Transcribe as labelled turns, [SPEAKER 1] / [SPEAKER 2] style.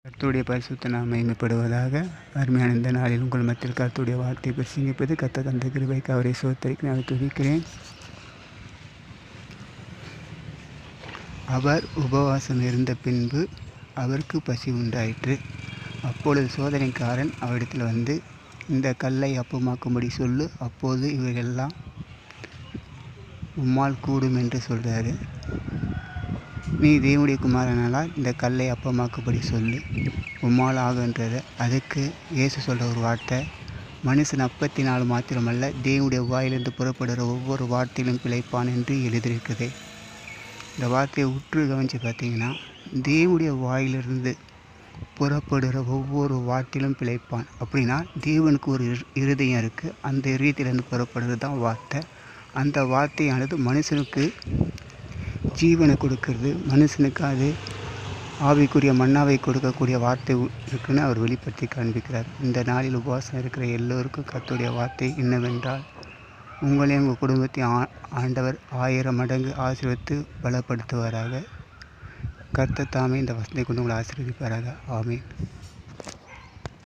[SPEAKER 1] கர்த்தருடைய பரிசுத்த நாமம் மகிமைப்படுவதாக. அருமையான இந்த நாளில் உங்கள் மத்தியில் கர்த்தருடைய வார்த்தை பிரசங்கிப்பது கர்த்தர் தந்த கிருபைக்கு அவரை சோத்தரிக்க நான் துதிக்கிறேன். அவர் உபவாசம் இருந்த பின்பு அவருக்கு பசி உண்டாயிற்று. அப்பொழுது சோதனைக்காரன் அவரிடத்தில் வந்து, இந்த கல்லை அப்பமாக்கும்படி சொல்லு, அப்போது இவைகளெல்லாம் உம்மால் கூடும் என்று சொல்கிறாரு. நீ தேவனுடைய குமாரனானால் இந்த கல்லை அப்பமாக்கும்படி சொல்லு, உம்மால் ஆகுன்றது. அதுக்கு இயேசு சொல்கிற ஒரு வார்த்தை, மனுஷன் அப்பத்தினால் மாத்திரமல்ல தேவனுடைய வாயிலிருந்து புறப்படுகிற ஒவ்வொரு வார்த்தையிலும் பிழைப்பான் என்று எழுதியிருக்குது. இந்த வார்த்தையை உற்று கவனித்து பார்த்தீங்கன்னா, தேவனுடைய வாயிலிருந்து புறப்படுகிற ஒவ்வொரு வார்த்தையிலும் பிழைப்பான் அப்படின்னா தேவனுக்கு ஒரு இருதயம் இருக்குது. அந்த இருதயத்திலிருந்து புறப்படுறது தான் வார்த்தை. அந்த வார்த்தையானது மனுஷனுக்கு ஜீவனை கொடுக்கறது, மனுஷனுக்கு அது ஆவிக்குரிய மன்னாவை கொடுக்கக்கூடிய வார்த்தை இருக்குன்னு அவர் வெளிப்படுத்தி காண்பிக்கிறார். இந்த நாளில் உபவாசம் இருக்கிற எல்லோருக்கும் கர்த்தருடைய வார்த்தை என்னவென்றால், உங்களையும் உங்கள் குடும்பத்தையும் ஆண்டவர் 1000 மடங்கு ஆசீர்வதித்து பலப்படுத்துவாராக. கர்த்தர் தாமே இந்த வசனத்தை கொண்டு உங்களை ஆசீர்வதிப்பாராக. ஆமென்.